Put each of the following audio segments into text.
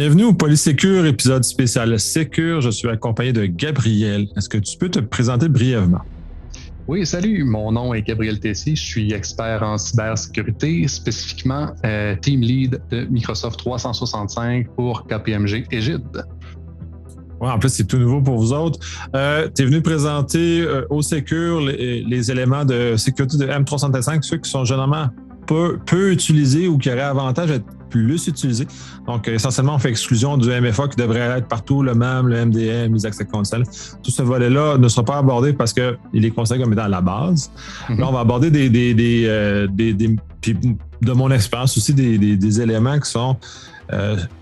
Bienvenue au Polysécure, épisode spécial Sécure. Je suis accompagné de Gabriel. Est-ce que tu peux te présenter brièvement? Oui, salut, mon nom est Gabriel Tessier, je suis expert en cybersécurité, spécifiquement Team Lead de Microsoft 365 pour KPMG Égide. Ouais, en plus, c'est tout nouveau pour vous autres. Tu es venu présenter au Sécure les éléments de sécurité de M365, ceux qui sont généralement peu utilisés ou qui auraient avantage à être plus utilisés. Donc, essentiellement, on fait exclusion du MFA qui devrait être partout, le MAM, le MDM, les accès conditionnels. Tout ce volet-là ne sera pas abordé parce qu'il est considéré comme étant à la base. Là, on va aborder puis de mon expérience aussi, des éléments qui sont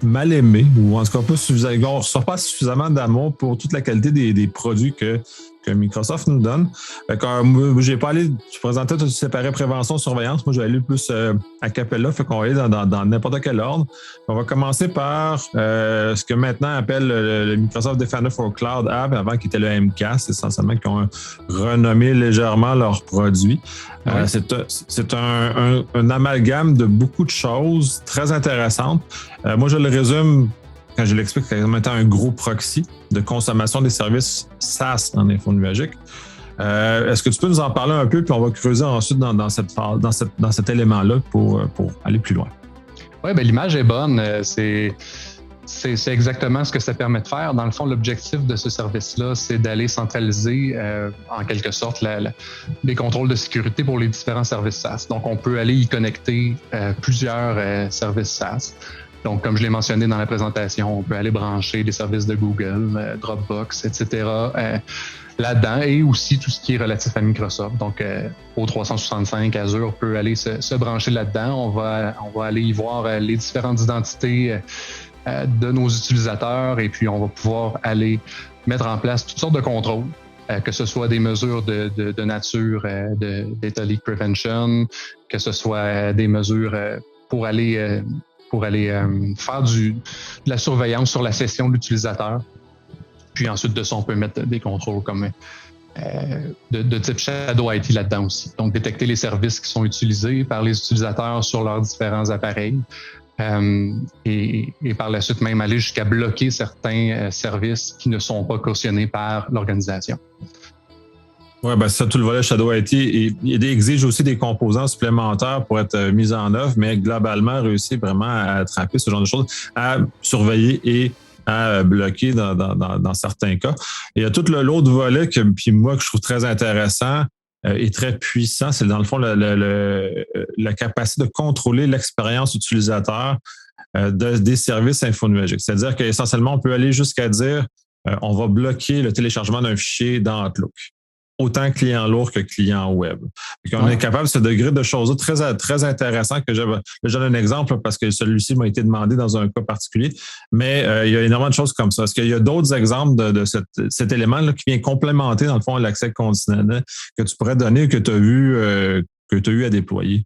mal aimés ou en tout cas pas suffisamment, on ne ressort pas suffisamment d'amour pour toute la qualité des produits que Microsoft nous donne. Moi, j'ai pas allé, je présentais tout séparé prévention, surveillance. Moi, je vais aller plus à Capella, fait qu'on va aller dans n'importe quel ordre. On va commencer par ce que maintenant appelle le Microsoft Defender for Cloud App, avant qui était le MCAS, essentiellement, qui ont renommé légèrement leurs produits. Ouais. C'est un amalgame de beaucoup de choses très intéressantes. Moi, je le résume quand je l'explique comme étant un gros proxy de consommation des services SaaS en info nuagique. Est-ce que tu peux nous en parler un peu, puis on va creuser ensuite dans cet élément-là pour aller plus loin? Oui, bien, l'image est bonne. C'est exactement ce que ça permet de faire. Dans le fond, l'objectif de ce service-là, c'est d'aller centraliser, en quelque sorte, les contrôles de sécurité pour les différents services SaaS. Donc, on peut aller y connecter plusieurs services SaaS. Donc, comme je l'ai mentionné dans la présentation, on peut aller brancher des services de Google, Dropbox, etc. Là-dedans, et aussi tout ce qui est relatif à Microsoft. Donc, O365, Azure peut aller se brancher là-dedans. On va aller y voir les différentes identités de nos utilisateurs, et puis on va pouvoir aller mettre en place toutes sortes de contrôles, que ce soit des mesures de nature de data leak prevention, que ce soit des mesures pour aller faire de la surveillance sur la session de l'utilisateur. Puis ensuite de ça, on peut mettre des contrôles comme de type Shadow IT là-dedans aussi. Donc, détecter les services qui sont utilisés par les utilisateurs sur leurs différents appareils. Et par la suite, même aller jusqu'à bloquer certains services qui ne sont pas cautionnés par l'organisation. Oui, ben ça, tout le volet Shadow IT exige aussi des composants supplémentaires pour être mis en œuvre, mais globalement, réussit vraiment à attraper ce genre de choses, à surveiller et à bloquer dans certains cas. Et il y a tout l'autre volet que je trouve très intéressant et très puissant, c'est dans le fond la capacité de contrôler l'expérience utilisateur des services infonuagiques. C'est-à-dire qu'essentiellement, on peut aller jusqu'à dire on va bloquer le téléchargement d'un fichier dans Outlook. Autant client lourd que client web. On est capable de ce degré de choses très, très intéressant que je donne un exemple parce que celui-ci m'a été demandé dans un cas particulier, mais il y a énormément de choses comme ça. Est-ce qu'il y a d'autres exemples de cet élément-là qui vient complémenter, dans le fond, l'accès conditionnel que tu pourrais donner ou que tu as eu à déployer?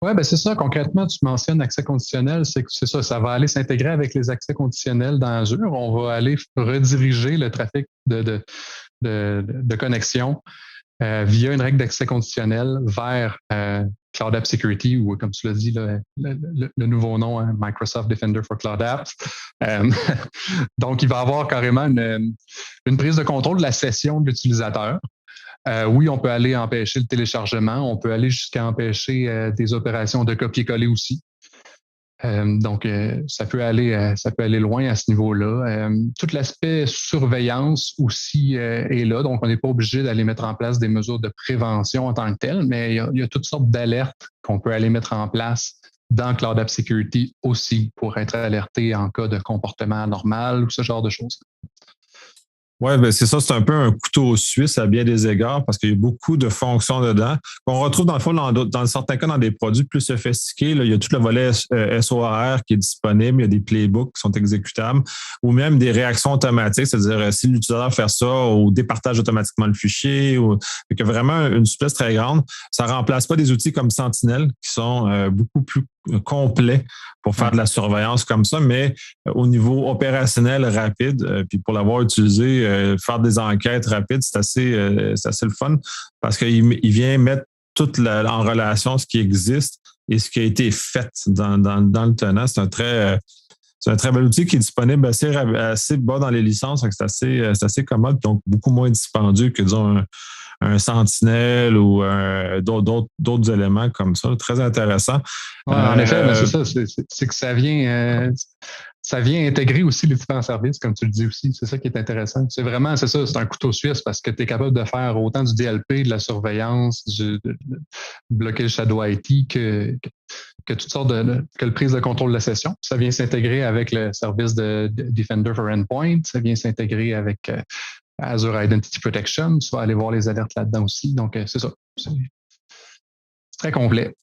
Oui, ben c'est ça. Concrètement, tu mentionnes accès conditionnel, c'est ça. Ça va aller s'intégrer avec les accès conditionnels dans Azure. On va aller rediriger le trafic de connexion via une règle d'accès conditionnel vers Cloud App Security, ou comme tu l'as dit, le nouveau nom, hein, Microsoft Defender for Cloud Apps. Donc, il va y avoir carrément une prise de contrôle de la session de l'utilisateur. Oui, on peut aller empêcher le téléchargement, on peut aller jusqu'à empêcher des opérations de copier-coller aussi. Donc, ça peut aller loin à ce niveau-là. Tout l'aspect surveillance aussi est là, donc on n'est pas obligé d'aller mettre en place des mesures de prévention en tant que telles, mais il y a toutes sortes d'alertes qu'on peut aller mettre en place dans Cloud App Security aussi pour être alerté en cas de comportement anormal ou ce genre de choses. Oui, ben c'est ça, c'est un peu un couteau suisse à bien des égards parce qu'il y a beaucoup de fonctions dedans. On retrouve dans le fond, dans certains cas, dans des produits plus sophistiqués, là, il y a tout le volet SOAR qui est disponible, il y a des playbooks qui sont exécutables ou même des réactions automatiques, c'est-à-dire si l'utilisateur fait ça ou départage automatiquement le fichier, fait que vraiment une souplesse très grande. Ça ne remplace pas des outils comme Sentinel qui sont beaucoup plus complets pour faire de la surveillance comme ça, mais au niveau opérationnel rapide, puis pour l'avoir utilisé, faire des enquêtes rapides, c'est assez le fun parce qu'il vient mettre tout en relation ce qui existe et ce qui a été fait dans le tenant. c'est un très bel outil qui est disponible assez bas dans les licences, donc c'est assez commode, donc beaucoup moins dispendieux que, disons, un Sentinel ou d'autres éléments comme ça. Très intéressant. Ouais, en effet, mais c'est ça, c'est que ça vient intégrer aussi les différents services, comme tu le dis aussi. C'est ça qui est intéressant. C'est ça, c'est un couteau suisse parce que tu es capable de faire autant du DLP, de la surveillance, de bloquer le shadow IT que toutes sortes que le prise de contrôle de la session. Ça vient s'intégrer avec le service de Defender for Endpoint. Ça vient s'intégrer avec Azure Identity Protection. Tu vas aller voir les alertes là-dedans aussi. Donc, c'est ça. C'est très complet.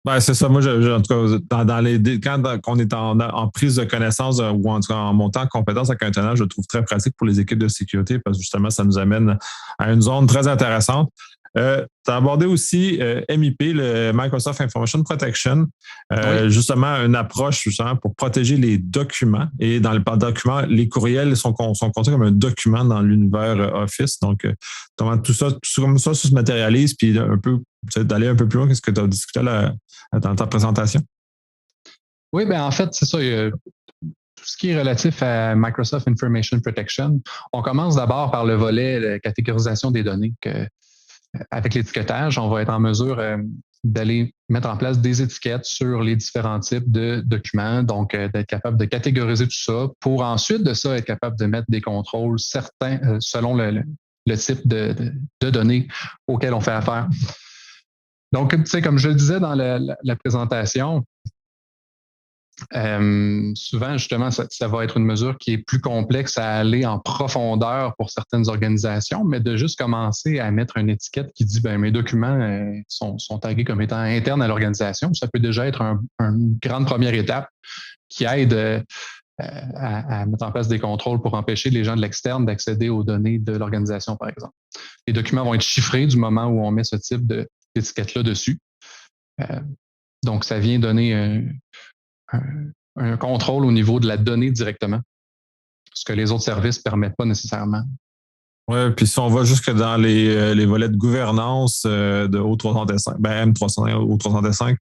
Ben, c'est ça. Moi, en tout cas, quand on est en prise de connaissance ou en tout cas en montant en compétence avec un tenant, je le trouve très pratique pour les équipes de sécurité parce que justement, ça nous amène à une zone très intéressante. Tu as abordé aussi MIP, le Microsoft Information Protection, Oui. justement une approche justement pour protéger les documents. Et dans le document, les courriels sont comptés comme un document dans l'univers Office. Donc, comment tout ça se matérialise, puis un peu d'aller un peu plus loin que ce que tu as discuté dans ta présentation. Oui, ben en fait, c'est ça. Tout ce qui est relatif à Microsoft Information Protection, on commence d'abord par le volet de catégorisation des données. Avec l'étiquetage, on va être en mesure d'aller mettre en place des étiquettes sur les différents types de documents, donc d'être capable de catégoriser tout ça pour ensuite de ça être capable de mettre des contrôles certains selon le type de données auxquelles on fait affaire. Donc, tu sais, comme je le disais dans la présentation, souvent, justement, ça va être une mesure qui est plus complexe à aller en profondeur pour certaines organisations, mais de juste commencer à mettre une étiquette qui dit mes documents sont tagués comme étant internes à l'organisation, ça peut déjà être une grande première étape qui aide à mettre en place des contrôles pour empêcher les gens de l'externe d'accéder aux données de l'organisation, par exemple. Les documents vont être chiffrés du moment où on met ce type d'étiquette-là dessus. Donc, ça vient donner un contrôle au niveau de la donnée directement, ce que les autres services ne permettent pas nécessairement. Oui, puis si on va jusque dans les volets de gouvernance de O365, M365 ou O365,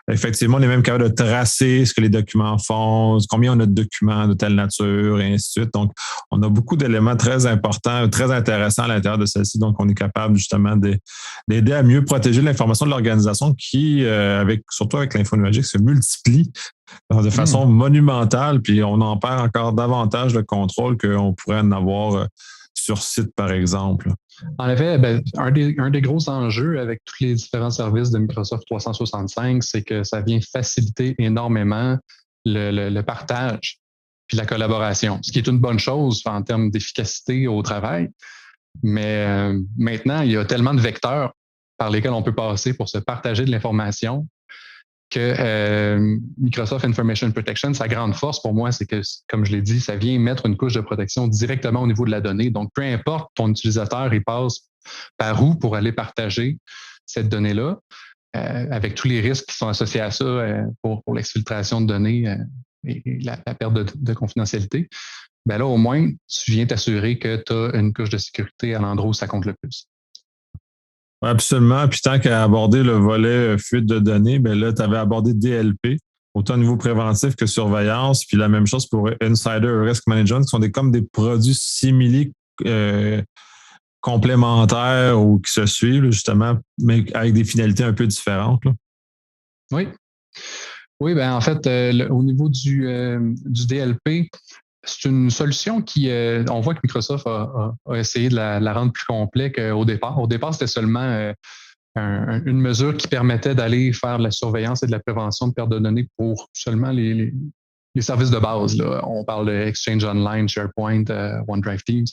effectivement, on est même capable de tracer ce que les documents font, combien on a de documents de telle nature, et ainsi de suite. Donc, on a beaucoup d'éléments très importants, très intéressants à l'intérieur de celle-ci. Donc, on est capable justement d'aider à mieux protéger l'information de l'organisation qui, surtout avec l'info numérique, se multiplie de façon monumentale, puis on en perd encore davantage de contrôle qu'on pourrait en avoir sur site, par exemple. En effet, un des gros enjeux avec tous les différents services de Microsoft 365, c'est que ça vient faciliter énormément le partage puis la collaboration, ce qui est une bonne chose en termes d'efficacité au travail. Mais maintenant, il y a tellement de vecteurs par lesquels on peut passer pour se partager de l'information que Microsoft Information Protection, sa grande force pour moi, c'est que, comme je l'ai dit, ça vient mettre une couche de protection directement au niveau de la donnée. Donc, peu importe ton utilisateur, il passe par où pour aller partager cette donnée-là, avec tous les risques qui sont associés à ça pour l'exfiltration de données et la perte de confidentialité. Là, au moins, tu viens t'assurer que tu as une couche de sécurité à l'endroit où ça compte le plus. Oui, absolument. Puis tant qu'à aborder le volet fuite de données, là, tu avais abordé DLP, autant au niveau préventif que surveillance. Puis la même chose pour Insider Risk Management, qui sont comme des produits simili complémentaires ou qui se suivent, justement, mais avec des finalités un peu différentes. Là. Oui. Oui, en fait, au niveau du DLP, c'est une solution qui, on voit que Microsoft a essayé de la rendre plus complète qu'au départ. Au départ, c'était seulement une mesure qui permettait d'aller faire de la surveillance et de la prévention de perte de données pour seulement les services de base. Là. On parle de Exchange Online, SharePoint, OneDrive Teams.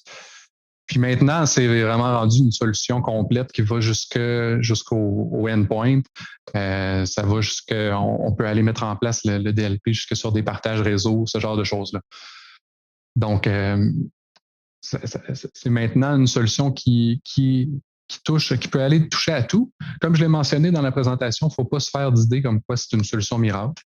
Puis maintenant, c'est vraiment rendu une solution complète qui va jusqu'au endpoint. Ça va on peut aller mettre en place le DLP jusque sur des partages réseau, ce genre de choses-là. Donc, c'est maintenant une solution qui peut aller toucher à tout. Comme je l'ai mentionné dans la présentation, il ne faut pas se faire d'idée comme quoi c'est une solution miracle.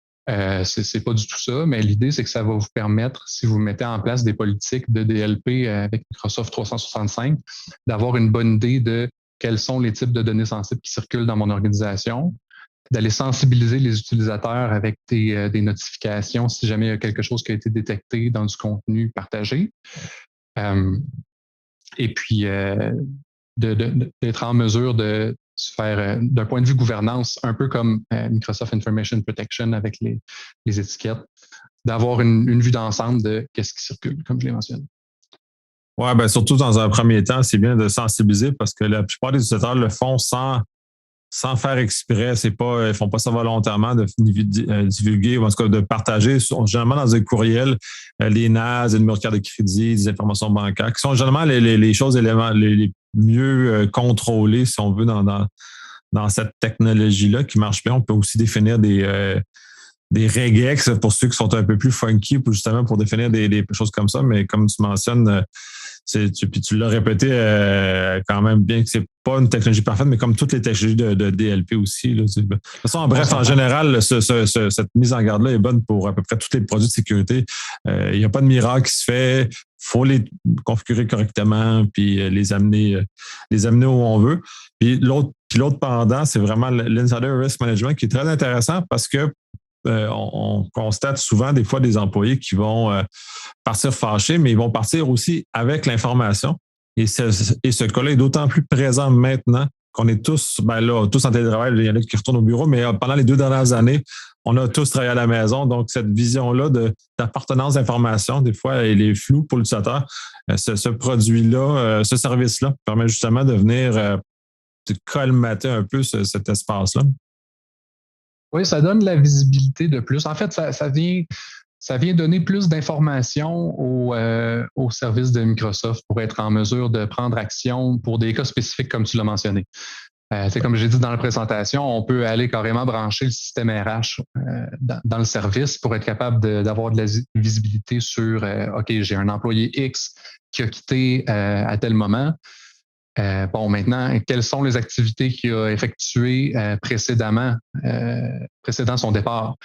C'est pas du tout ça, mais l'idée, c'est que ça va vous permettre, si vous mettez en place des politiques de DLP avec Microsoft 365, d'avoir une bonne idée de quels sont les types de données sensibles qui circulent dans mon organisation, d'aller sensibiliser les utilisateurs avec des notifications si jamais il y a quelque chose qui a été détecté dans du contenu partagé. Et puis, d'être en mesure de se faire, d'un point de vue gouvernance, un peu comme Microsoft Information Protection avec les étiquettes, d'avoir une vue d'ensemble de qu'est-ce qui circule, comme je l'ai mentionné. Oui, ben surtout dans un premier temps, c'est bien de sensibiliser parce que la plupart des utilisateurs le font sans faire exprès. Ils ne font pas ça volontairement de divulguer ou en tout cas de partager, généralement dans un courriel, les NAS, les numéros de carte de crédit, des informations bancaires, qui sont généralement les choses les mieux contrôlées, si on veut, dans cette technologie-là qui marche bien. On peut aussi définir des regex pour ceux qui sont un peu plus funky, justement pour définir des choses comme ça. Mais comme tu mentionnes, puis tu l'as répété quand même bien que c'est pas une technologie parfaite, mais comme toutes les technologies de DLP aussi. Là, de toute façon, en général, cette mise en garde-là est bonne pour à peu près tous les produits de sécurité. Il n'y a pas de miracle qui se fait. Faut les configurer correctement puis les amener où on veut. Puis l'autre pendant, c'est vraiment l'insider risk management qui est très intéressant parce que on constate souvent des fois des employés qui vont partir fâchés, mais ils vont partir aussi avec l'information. Et ce cas-là est d'autant plus présent maintenant qu'on est tous en télétravail. Il y en a qui retournent au bureau, mais pendant les 2 dernières années, on a tous travaillé à la maison. Donc, cette vision-là d'appartenance d'information, des fois, elle est floue pour l'utilisateur. Ce produit-là, ce service-là permet justement de venir colmater un peu cet espace-là. Oui, ça donne la visibilité de plus. En fait, ça vient donner plus d'informations aux services de Microsoft pour être en mesure de prendre action pour des cas spécifiques comme tu l'as mentionné. C'est comme j'ai dit dans la présentation, on peut aller carrément brancher le système RH dans le service pour être capable d'avoir de la visibilité sur OK, j'ai un employé X qui a quitté à tel moment. Maintenant, quelles sont les activités qu'il a effectuées précédant son départ?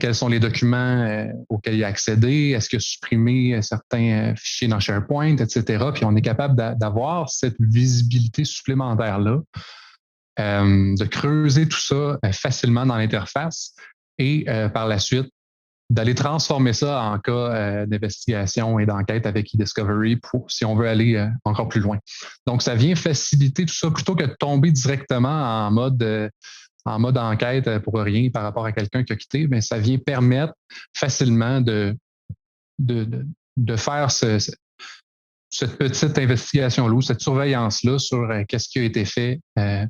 Quels sont les documents auxquels il a accédé? Est-ce qu'il a supprimé certains fichiers dans SharePoint, etc.? Puis on est capable d'avoir cette visibilité supplémentaire-là, de creuser tout ça facilement dans l'interface et par la suite, d'aller transformer ça en cas d'investigation et d'enquête avec eDiscovery si on veut aller encore plus loin. Donc, ça vient faciliter tout ça plutôt que de tomber directement en mode enquête pour rien par rapport à quelqu'un qui a quitté, mais ça vient permettre facilement de faire cette petite investigation-là, cette surveillance-là sur qu'est-ce qui a été fait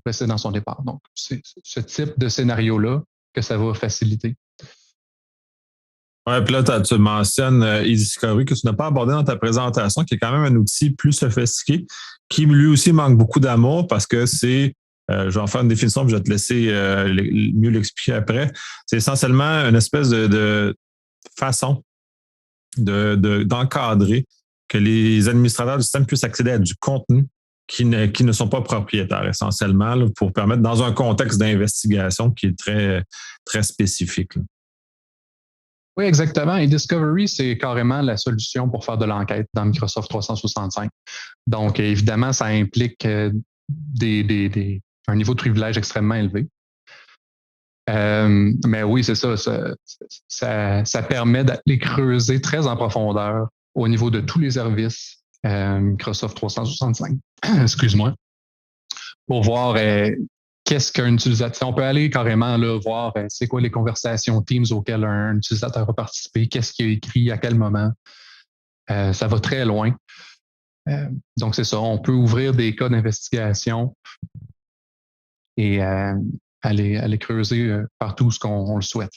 précédant son départ. Donc, c'est ce type de scénario-là que ça va faciliter. Oui, puis là, tu mentionnes eDiscovery que tu n'as pas abordé dans ta présentation, qui est quand même un outil plus sophistiqué, qui lui aussi manque beaucoup d'amour parce que c'est, je vais en faire une définition, puis je vais te laisser mieux l'expliquer après. C'est essentiellement une espèce de façon d'encadrer que les administrateurs du système puissent accéder à du contenu qui ne sont pas propriétaires, essentiellement, là, pour permettre, dans un contexte d'investigation qui est très, très spécifique. Là. Oui, exactement. Et Discovery, c'est carrément la solution pour faire de l'enquête dans Microsoft 365. Donc, évidemment, ça implique un niveau de privilège extrêmement élevé. Mais oui, c'est ça. Ça permet d'aller creuser très en profondeur au niveau de tous les services Microsoft 365. Excuse-moi. Pour voir qu'est-ce qu'un utilisateur... On peut aller carrément là, voir c'est quoi les conversations Teams auxquelles un utilisateur a participé, qu'est-ce qu'il a écrit, à quel moment. Ça va très loin. Donc, c'est ça. On peut ouvrir des cas d'investigation et aller creuser partout ce qu'on le souhaite.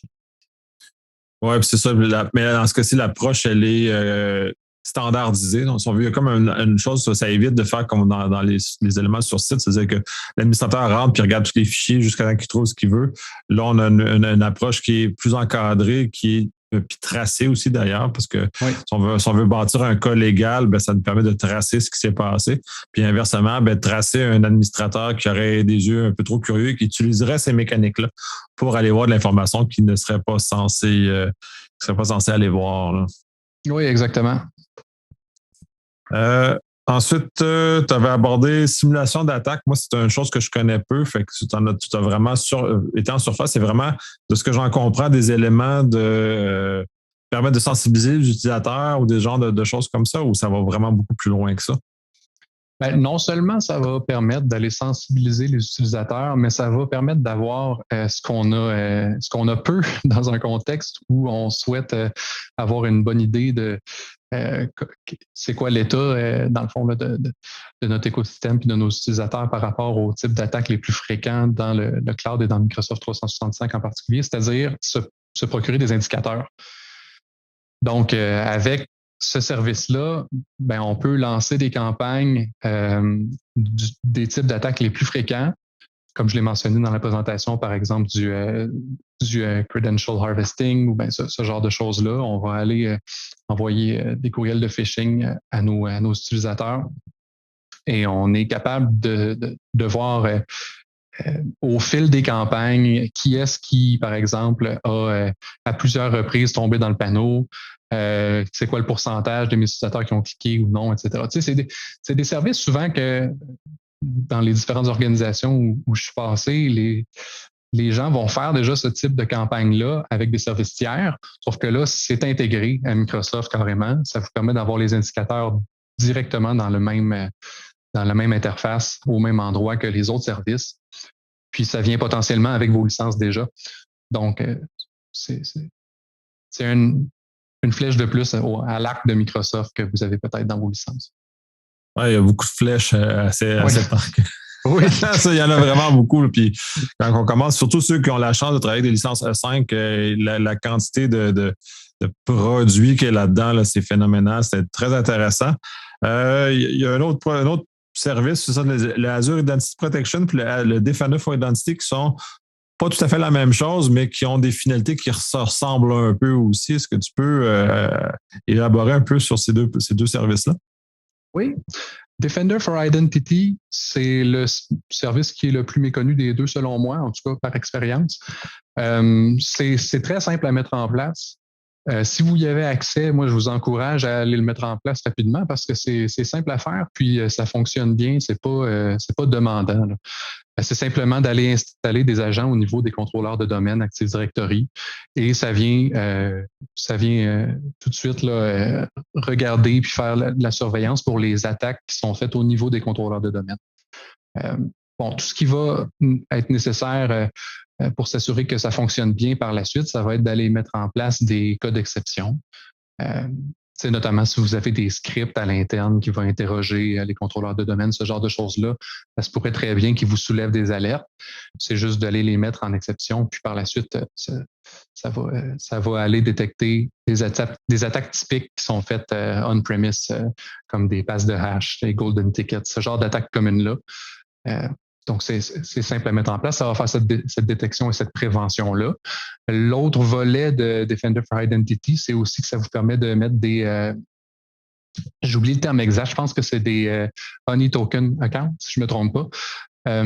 Oui, c'est ça. Mais dans ce cas-ci, l'approche, elle est standardisée. Donc, si on veut, il y a comme une chose, ça évite de faire comme dans les éléments sur site, c'est-à-dire que l'administrateur rentre puis regarde tous les fichiers jusqu'à temps qu'il trouve ce qu'il veut. Là, on a une approche qui est plus encadrée, qui est puis tracée aussi d'ailleurs, parce que oui. si on veut bâtir un cas légal, ça nous permet de tracer ce qui s'est passé. Puis inversement, tracer un administrateur qui aurait des yeux un peu trop curieux, qui utiliserait ces mécaniques-là pour aller voir de l'information qu'il ne serait pas censé aller voir. Là. Oui, exactement. Ensuite, tu avais abordé simulation d'attaque. Moi, c'est une chose que je connais peu. Fait que tu as vraiment été en surface. C'est vraiment, de ce que j'en comprends, des éléments de permettre de sensibiliser les utilisateurs ou des genres de choses comme ça, ou ça va vraiment beaucoup plus loin que ça? Ben, non seulement ça va permettre d'aller sensibiliser les utilisateurs, mais ça va permettre d'avoir ce qu'on a peu dans un contexte où on souhaite avoir une bonne idée de c'est quoi l'état, dans le fond, là, de notre écosystème et de nos utilisateurs par rapport aux types d'attaques les plus fréquents dans le cloud et dans Microsoft 365 en particulier, c'est-à-dire se procurer des indicateurs. Donc, avec ce service-là, ben, on peut lancer des campagnes des types d'attaques les plus fréquents, comme je l'ai mentionné dans la présentation, par exemple, du credential harvesting ou ben, ce genre de choses-là. On va aller envoyer des courriels de phishing à nos utilisateurs et on est capable de voir au fil des campagnes qui est-ce qui, par exemple, a à plusieurs reprises tombé dans le panneau, c'est quoi le pourcentage de mes utilisateurs qui ont cliqué ou non, etc. Tu sais, c'est des services souvent que dans les différentes organisations où je suis passé, les gens vont faire déjà ce type de campagne-là avec des services tiers, sauf que là, c'est intégré à Microsoft carrément. Ça vous permet d'avoir les indicateurs directement dans la même interface, au même endroit que les autres services. Puis ça vient potentiellement avec vos licences déjà. Donc, c'est une flèche de plus à l'arc de Microsoft que vous avez peut-être dans vos licences. Oui, il y a beaucoup de flèches à cette marque. Oui, ça, il y en a vraiment beaucoup. Là. Puis quand on commence, surtout ceux qui ont la chance de travailler avec des licences E5, la quantité de produits qu'il y a là-dedans, là, c'est phénoménal. C'est très intéressant. Il y a un autre service, c'est ça, le Azure Identity Protection puis le Defender for Identity qui sont pas tout à fait la même chose, mais qui ont des finalités qui ressemblent un peu aussi. Est-ce que tu peux élaborer un peu sur ces deux services-là? Oui. Defender for Identity, c'est le service qui est le plus méconnu des deux, selon moi, en tout cas par expérience. C'est très simple à mettre en place. Si vous y avez accès, moi, je vous encourage à aller le mettre en place rapidement parce que c'est simple à faire, puis ça fonctionne bien, c'est pas demandant, là. C'est simplement d'aller installer des agents au niveau des contrôleurs de domaine Active Directory et ça vient tout de suite là, regarder puis faire la surveillance pour les attaques qui sont faites au niveau des contrôleurs de domaine. Tout ce qui va être nécessaire pour s'assurer que ça fonctionne bien par la suite, ça va être d'aller mettre en place des cas d'exception. C'est notamment si vous avez des scripts à l'interne qui vont interroger les contrôleurs de domaine, ce genre de choses-là, ça se pourrait très bien qu'ils vous soulèvent des alertes. C'est juste d'aller les mettre en exception, puis par la suite, ça va aller détecter des attaques typiques qui sont faites on-premise, comme des passes de hash, des golden tickets, ce genre d'attaques communes-là. Donc, c'est simple à mettre en place. Ça va faire cette détection et cette prévention-là. L'autre volet de Defender for Identity, c'est aussi que ça vous permet de mettre des... j'ai oublié le terme exact. Je pense que c'est des Honey Token Accounts, si je ne me trompe pas.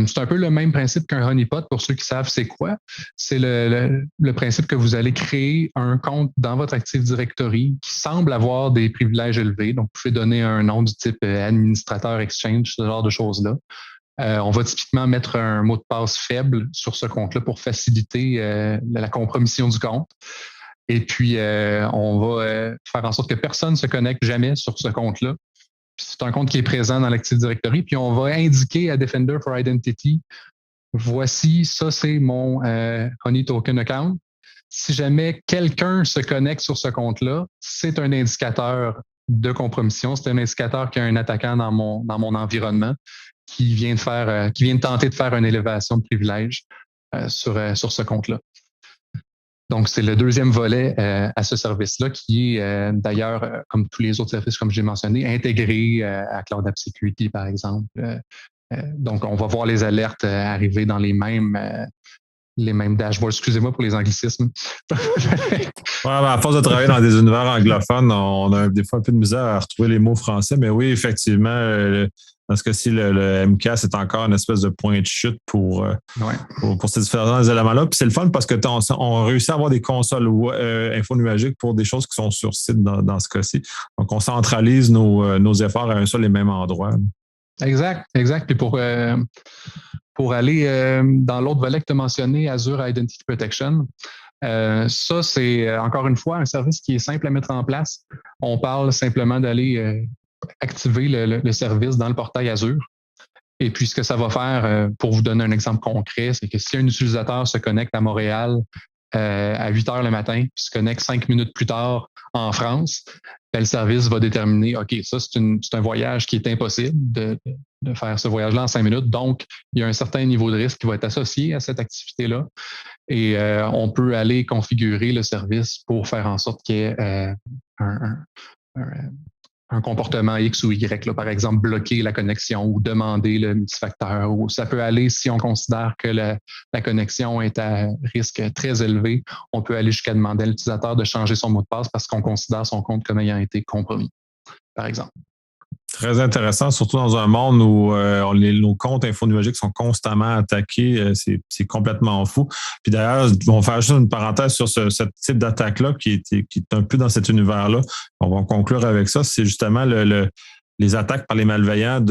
C'est un peu le même principe qu'un honeypot, pour ceux qui savent c'est quoi. C'est le principe que vous allez créer un compte dans votre Active Directory qui semble avoir des privilèges élevés. Donc, vous pouvez donner un nom du type administrateur Exchange, ce genre de choses-là. On va typiquement mettre un mot de passe faible sur ce compte-là pour faciliter la compromission du compte. Et puis, on va faire en sorte que personne ne se connecte jamais sur ce compte-là. C'est un compte qui est présent dans l'Active Directory. Puis, on va indiquer à Defender for Identity, voici, ça, c'est mon Honey Token Account. Si jamais quelqu'un se connecte sur ce compte-là, c'est un indicateur de compromission. C'est un indicateur qu'il y a un attaquant dans mon environnement qui vient de tenter de faire une élévation de privilège sur ce compte-là. Donc, c'est le deuxième volet à ce service-là qui est d'ailleurs, comme tous les autres services, comme j'ai mentionné, intégré à Cloud App Security, par exemple. Donc, on va voir les alertes arriver dans les mêmes dashboards. Excusez-moi pour les anglicismes. À force de travailler dans des univers anglophones, on a des fois un peu de misère à retrouver les mots français, mais oui, effectivement, Parce que si le MCAS c'est encore une espèce de point de chute pour ces différents éléments-là. Puis c'est le fun parce que on réussit à avoir des consoles infonuagiques pour des choses qui sont sur site dans ce cas-ci. Donc, on centralise nos efforts à un seul et même endroit. Exact. Puis pour aller dans l'autre volet que tu as mentionné, Azure Identity Protection, ça, c'est encore une fois un service qui est simple à mettre en place. On parle simplement d'aller activer le service dans le portail Azure. Et puis, ce que ça va faire, pour vous donner un exemple concret, c'est que si un utilisateur se connecte à Montréal à 8 heures le matin, puis se connecte 5 minutes plus tard en France, le service va déterminer, OK, ça, c'est un voyage qui est impossible de faire ce voyage-là en 5 minutes. Donc, il y a un certain niveau de risque qui va être associé à cette activité-là. Et on peut aller configurer le service pour faire en sorte qu'il y ait un comportement X ou Y, là, par exemple, bloquer la connexion ou demander le multifacteur. Ou ça peut aller, si on considère que la connexion est à risque très élevé, on peut aller jusqu'à demander à l'utilisateur de changer son mot de passe parce qu'on considère son compte comme ayant été compromis, par exemple. Très intéressant, surtout dans un monde où nos comptes infonuagiques sont constamment attaqués. C'est complètement fou. Puis d'ailleurs, on va faire juste une parenthèse sur ce type d'attaque-là qui est un peu dans cet univers-là. On va conclure avec ça. C'est justement les attaques par les malveillants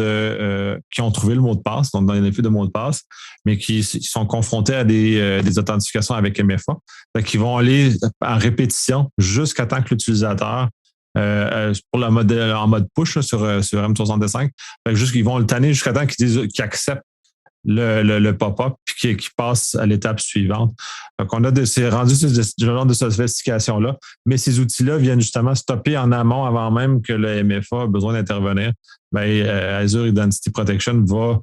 qui ont trouvé le mot de passe, donc dans les effets de mot de passe, mais qui sont confrontés à des authentifications avec MFA. Fait qu'ils vont aller en répétition jusqu'à temps que l'utilisateur pour en mode push là, sur M365. Ils vont le tanner jusqu'à temps qu'ils acceptent le pop-up puis qu'ils passent à l'étape suivante. Donc, c'est rendu ce genre de sophistication-là, mais ces outils-là viennent justement stopper en amont avant même que le MFA a besoin d'intervenir. Azure Identity Protection va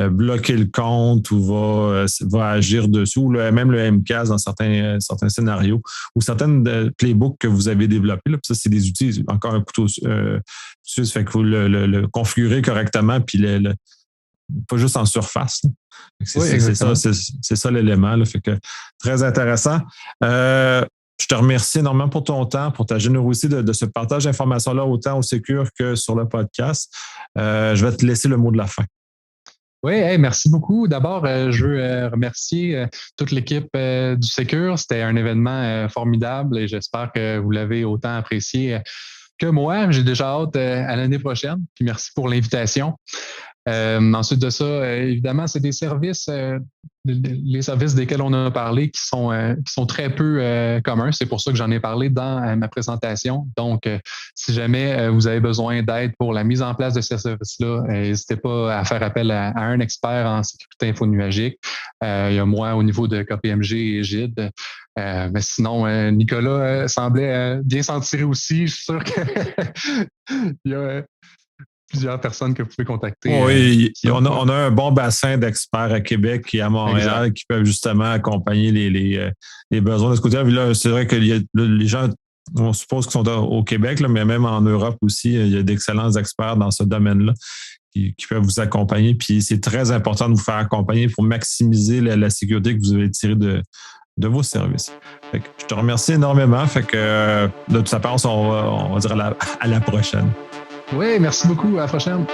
bloquer le compte ou va agir dessus, ou même le MCAS dans certains scénarios, ou certaines playbooks que vous avez développées. Là, ça, c'est des outils, encore un couteau suisse, fait que vous le configurez correctement, puis pas juste en surface. C'est ça l'élément. Là, fait que très intéressant. Je te remercie énormément pour ton temps, pour ta générosité de ce partage d'informations-là, autant au Secure que sur le podcast. Je vais te laisser le mot de la fin. Oui, merci beaucoup. D'abord, je veux remercier toute l'équipe du Secure. C'était un événement formidable et j'espère que vous l'avez autant apprécié que moi. J'ai déjà hâte à l'année prochaine. Puis merci pour l'invitation. Ensuite de ça, évidemment, c'est des services, les services desquels on a parlé qui sont très peu communs. C'est pour ça que j'en ai parlé dans ma présentation. Donc, si jamais vous avez besoin d'aide pour la mise en place de ces services-là, n'hésitez pas à faire appel à un expert en sécurité infonuagique. Il y a moi au niveau de KPMG et Gide. Mais sinon, Nicolas semblait bien s'en tirer aussi. Je suis sûr qu'il y a plusieurs personnes que vous pouvez contacter. Oui, on a un bon bassin d'experts à Québec et à Montréal exact. Qui peuvent justement accompagner les besoins de ce côté-là. Là, c'est vrai que les gens, on suppose qu'ils sont au Québec, là, mais même en Europe aussi, il y a d'excellents experts dans ce domaine-là qui peuvent vous accompagner. Puis c'est très important de vous faire accompagner pour maximiser la sécurité que vous avez tirée de vos services. Fait que je te remercie énormément. Fait que de toute apparence, on va dire à la prochaine. Oui, merci beaucoup. À la prochaine.